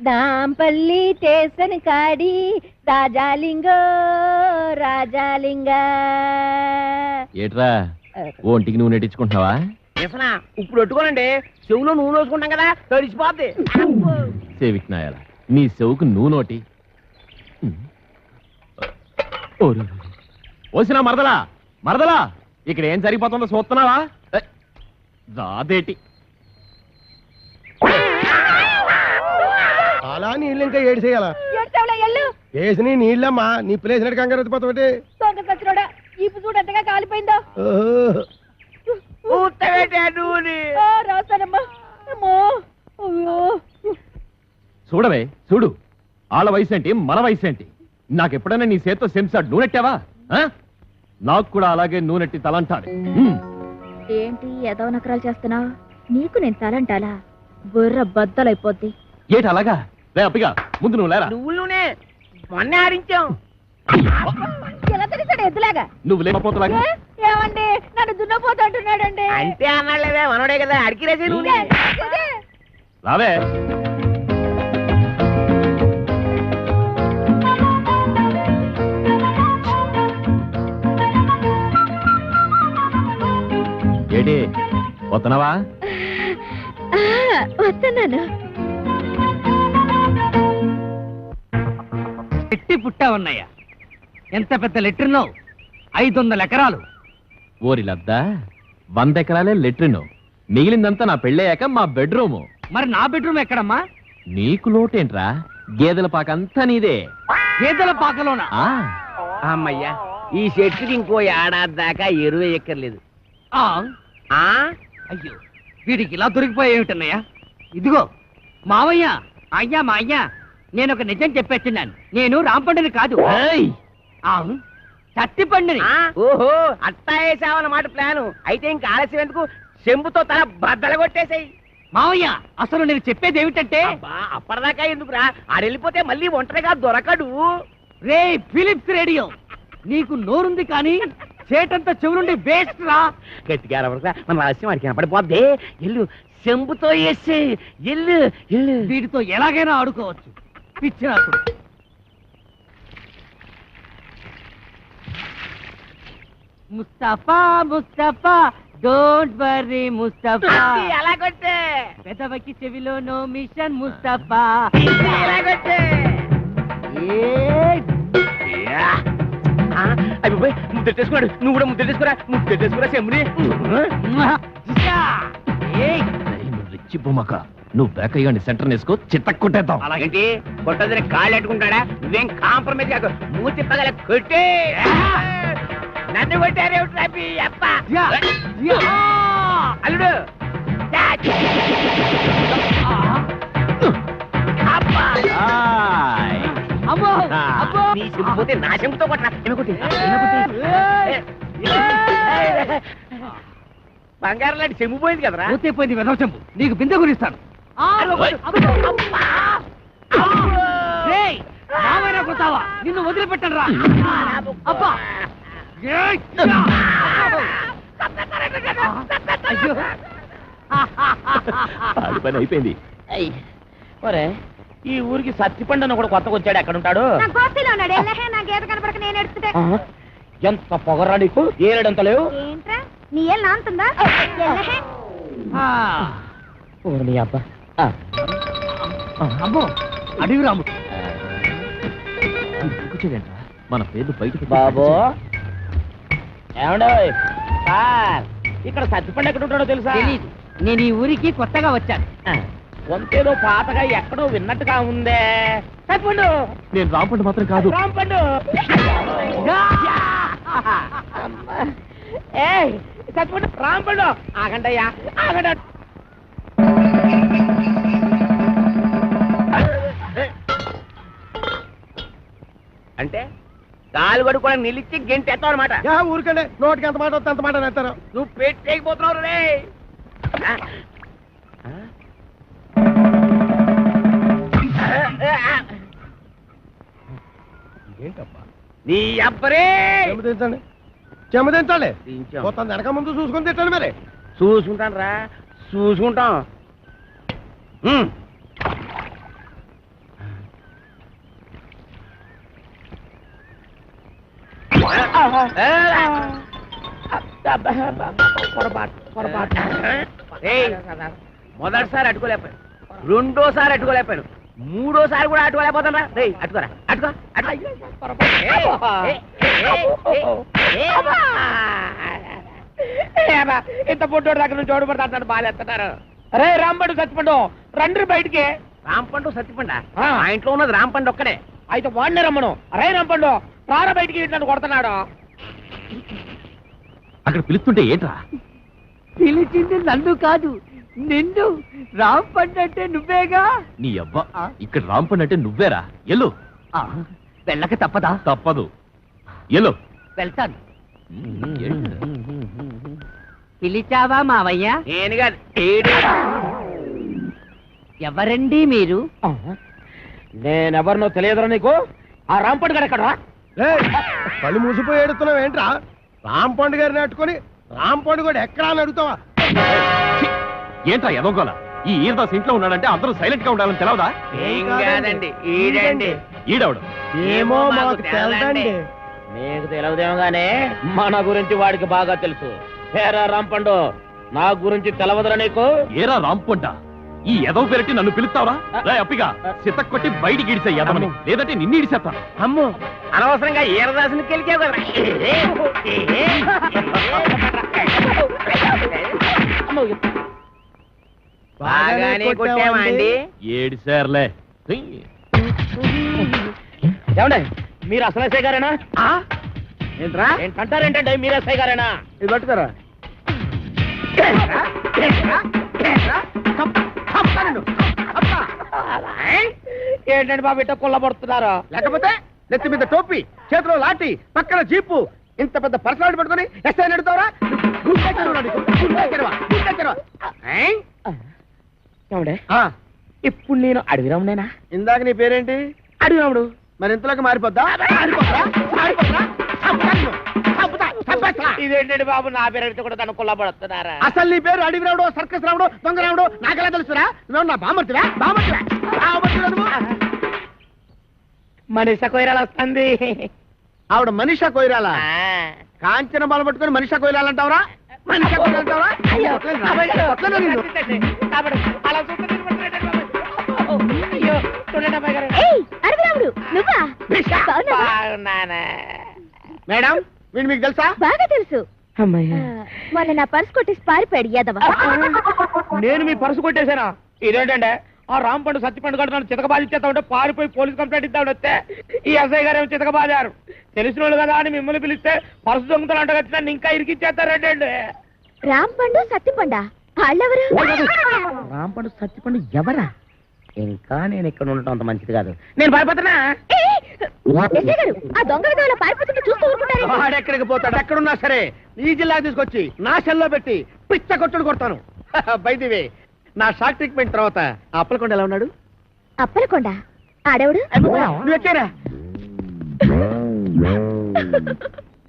Dampalli station కాడి రాజాలింగో రాజాలింగ. ఏట్రా ఒంటికి నూనె నెట్టించుకుంటున్నావా? ఇప్పుడు పెట్టుకోనండి, చెవులో నూనె వేసుకుంటాం కదా, తడిచిపోద్ది. సేవిక్నాయాల నీ చెవుకు నూనోటి. ఓసినా మరదలా మరదలా, ఇక్కడ ఏం జరిగిపోతుందో చూస్తున్నావా? రాదేటి అలా నీళ్ళు ఇంకా ఏడు చేయాలా? వేసి నీళ్ళమ్మా, నీ ప్లేస్ నడి కంగారు ఎత్తిపోతావుటి. ఈపు చూడు ఎంతగా కాలిపోయిందో. రాస్తానమ్మా. చూడవే చూడు, వాళ్ళ వయసు ఏంటి మన వయసు ఏంటి? నాకెప్పుడైనా నీ చేత్తో సెంసాడు నూనెట్టావా? నాకు కూడా అలాగే నూనెట్టి తలంటాడు. ఏంటి ఏదో నకరాలు చేస్తున్నావు? నీకు నేను తలంటాలా? బుర్ర బద్దలైపోద్ది. ఏటి అలాగా? రే అప్పిగా ముందు నువ్వు లేరా. నువ్వులోనే మొన్న ఆడించాం. ఎలా తెలిసాడు ఎద్దులాగా? నువ్వు లేకపోతలాగా. ఏమండి నన్ను దున్నపోతూ అంటున్నాడండి. అంతే అన్నాడులేదే, మనోడే కదా, అడిగి రేసి రావే. ఏడి వస్తున్నావా? వస్తున్నాను. పెట్టి పుట్టా ఉన్నాయా? ఎంత పెద్ద లెట్రినో, 500 ఎకరాలు. ఓరి లద్దా, 100 ఎకరాలే లెట్రిను, మిగిలిందంతా నా పెళ్ళయ్యాక మా బెడ్రూము. మరి నా బెడ్రూమ్ ఎక్కడమ్మా? నీకు లోటేంట్రా? గేదెల పాకంతా నీదే. గేదెల పాకలోనా? అమ్మయ్యా, ఈ చెట్టుకి ఇంకో ఏడాది దాకా ఎరువు ఎక్కర్లేదు. అయ్యో, వీడికి ఇలా దొరికిపోయేమిటన్నయ్యా? ఇదిగో మావయ్య, అయ్యా మా అయ్యా, నేను ఒక నిజం చెప్పేస్తున్నాను. నేను రాంపండుని కాదు, చట్టిపండుని. ఓహో, అట్టా వేసావన్నమాట ప్లాను. అయితే ఇంకా ఆలస్యం ఎందుకు, చెంబుతో తల బద్దలు కొట్టేసాయి. మావయ్య, అసలు నేను చెప్పేది ఏమిటంటే, అప్పటిదాకా ఎందుకురా, ఆడెళ్ళిపోతే మళ్ళీ ఒంటరిగా దొరకడు. రే ఫిలిప్స్ రేడియో, నీకు నోరుంది కానీ చేటంతా చెవులుండి వేస్ట్ రా. గట్టిగా మన ఆలస్యం వాడికి కనపడిపోద్ది. ఎల్లు, చెంబుతో వేసే, ఎల్లు ఎల్లు. వీటితో ఎలాగైనా ఆడుకోవచ్చు. పిచ్చినప్పుడు ముస్తఫా ముస్తఫా, డోంట్ వర్రీ ముస్తఫా. ఎలాగొట్టే పెదవకి చెవిలో నో మిషన్ ముస్తఫా. ఎలాగొట్టే అయిపోయి ముద్దెట్టేసుకున్నాడు. నువ్వు కూడా ముద్దెట్టేసుకురా, ముద్దెట్టేసుకురా చెమ్ముని. రిచ్చి బొమ్మక, నువ్వు బ్యాక్ అయ్యండి, సెంటర్ వేసుకో, చిత్త కొట్టేద్దాం. అలాగేంటి కొట్టదని కాళ్ళు ఎట్టుకుంటాడా? నువ్వేం కాంప్రమైజ్ కాదు, మూతి పగల కొట్టే. నన్ను కొట్టారేమిటి అప్ప అల్లుడు. నీ చెంపు పోతే నా చెంపుతో కొట్టా. బంగారం లాంటి చెంపు పోయింది కదరా. పోతే పోయింది వెదవ చెంపు, నీకు బిందె గురిస్తాను. కొడతావా? నిన్ను వదిలిపెట్టను రా. అబ్బా, పని అయిపోయింది. ఒరే, ఈ ఊరికి సత్తిపండు అని కూడా కొత్తగా వచ్చాడు. ఎక్కడ ఉంటాడు? ఎంత పొగరా నీకు? ఏడంత లేవు. నీ ఏళ్ళు నాంతుందా? నీ అబ్బా. అమ్మో, అడివి రాముడు. కూర్చోవేంట్రా, మన పేర్లు బయట. బాబు ఏమండో సార్, ఇక్కడ సత్తిపండు ఎక్కడ ఉంటాడో తెలుసా? తెలీదు, నేను ఈ ఊరికి కొత్తగా వచ్చాను. వంతేదో పాతగా ఎక్కడో విన్నట్టుగా ఉందే. సత్తిపండు. నేను రాంపండు మాత్రం కాదు. రాంపండు. ఏయ్ సత్తిపండు, రాంపండు. ఆగండయ్యా, ఆగండి. అంటే కాలు గడు కూడా నిలిచి గెంటి ఎత్తావు అనమాట. ఊరికండి, నోటికి ఎంత మాట వస్తే అంత మాట నేస్తారు. నువ్వు పెట్టేయకపోతున్నావు రే. ఏంటబ్బా నీ అబ్బరే. చెమ్మ తింటాలి. మొత్తం వెనక ముందు చూసుకొని తింటాను. మరి చూసుకుంటాను రా, చూసుకుంటాం. మొదటిసారి అట్టుకోలేకపోయాను, రెండోసారి అట్టుకోలేకపోయాను, మూడోసారి కూడా అట్టుకోలేకపోతున్నా. అట్టుకోరా అట్టుకో ఇంత పుట్టోడు దగ్గర నుంచి ఓడిపడతాడు బాధేస్తున్నారు. అరే రాంపండు సత్తిపండు రండి బయటికి. రాంపండు సత్తిపండ ఆ ఇంట్లో ఉన్నది రాంపండు ఒక్కడే. అయితే వాడినే రమ్మను. అరే రాంపండు రారా బయటికి, నన్ను కొడుతున్నాడు. అక్కడ పిలుస్తుంటే ఏంట్రా? పిలిచింది నన్ను కాదు నిన్ను. రాంపండు అంటే నువ్వేగా. నీ అబ్బా, ఇక్కడ రాంపండు అంటే నువ్వేరా? ఎల్లు. వెళ్ళక తప్పదా? తప్పదు, ఎల్లు. వెళ్తాను. పిలిచావా మావయ్య? నేను కాదు, ఈడు. ఎవరండి మీరు? నేనెవరినో తెలియదురా నీకు? ఆ రాంపండు గారు ఎక్కడ? ఏయ్, కళ్ళు మూసిపోయి ఏడుతున్నావు ఏంట్రా? రాంపండు గారిని అట్టుకొని రాంపండు కూడా ఎక్కడా అని అడుగుతావా? ఛీ! ఏంట్రా ఎదవగోల? ఈ ఈరదాస్ ఇంట్లో ఉన్నాడంటే అందరూ సైలెంట్ గా ఉండాలని తెలవదా? ఏం కాదండి, ఈడండి. ఈడవడు. ఏమో మాకు తెలదండి. నీకు తెలియదేమో గానే మన గురించి వాడికి బాగా తెలుసు. ఏరా రాంపండు, నా గురించి తెలవదురా నీకు? ఏరా రాంపంట, ఈ ఎదవ పెరటి నన్ను పిలుస్తావరా? రా అప్పిగా సిత కొట్టి బయటికి ఇడిసే ఎదవని, లేదంటే నిన్ను ఇడిసేస్తాను. అమ్మో, అనవసరంగా ఈరదాసుని కెలికావు కదా. బాగానే కొట్టావా అండి? ఏడిసార్లే. ఏమండి మీరు అసలు ఎస్ఐ గారేనా? ఏంట్రా ఏంటంటారేంటండి మీరు ఎస్ఐ గారేనా? ఇది పట్టుకోరా. ఏంటండి బాబు ఇట్ట కొల్లబడుతున్నారు? లేకపోతే నెత్తి మీద టోపీ, చేతిలో లాఠీ, పక్కన జీపు, ఇంత పెద్ద పర్సనాలిటీ పట్టుకొని ఎస్ఐ నడుతావరా? ఏమండే ఇప్పుడు నేను అడవిరామునేనా? ఇందాక నీ పేరేంటి? అడవిరాముడు. మరి ఇంతలోకి మారిపోద్దా? ఇదేంటండి బాబు నా పేరు కూడా తను కొల్లబడుతున్నారా? అసలు నీ పేరు అడవి రావుడు, సర్కస్ రావుడు, దొంగ రావుడు నాకెలా తెలుసురా? నువ్వు నా బామర్తివా? బామర్తివా? మనిషి కొయ్యరాలు వస్తుంది. ఆవిడ మనీషా కొయిరాల కాంచన బాల పట్టుకొని మనీషా కొయిరాలంటావరా? మనీషా కొయిరాలంటావరా? ఏయ్, అరవిరాముడు, నువ్వా? బాగున్నావా? మేడం వీడు మీకు తెలుసా? బాగా తెలుసు. మొన్న నా పర్స్ కొట్టేసి పారిపోయాడు యాదవ. నేను మీ పరుసు కొట్టేశానా? ఇదేంటంటే ఆ రాంపండు సత్తిపండు గడు నన్ను చితకబాదిచ్చేస్తా ఉంటే పారిపోయి పోలీస్ కంప్లైంట్ ఇద్దామని వస్తే ఈ ఎస్ఐ గారు ఏమో చితకబాదారు. తెలిసిన వాళ్ళు కదా అని మిమ్మల్ని పిలిస్తే పరుసు దొంగతలు అంట వచ్చి నన్ను ఇంకా ఇరికిచ్చేస్తారంటే. రాంపండు సత్తిపండా వాళ్ళెవరు? రాంపండు సత్తిపండు ఎవరా? ఇంకా నేను ఇక్కడ ఉండటం అంత మంచిది కాదు. నేను భయపడుతున్నా. ఎస్ఐ గారు, ఆ దొంగ విధాలు పారిపోతుంటే చూస్తూ ఊరుకుంటారు. వాడెక్కడికి పోతాడు? ఎక్కడున్నా సరే ఈ జిల్లా తీసుకొచ్చి నా సెల్లో పెట్టి పిచ్చ కొట్టుడు కొడతాను. బైదివే నా షాక్ ట్రీట్మెంట్ తర్వాత అప్పలకొండ ఎలా ఉన్నాడు? అప్పలకొండ ఆడెవడు? నువ్వు వచ్చారా?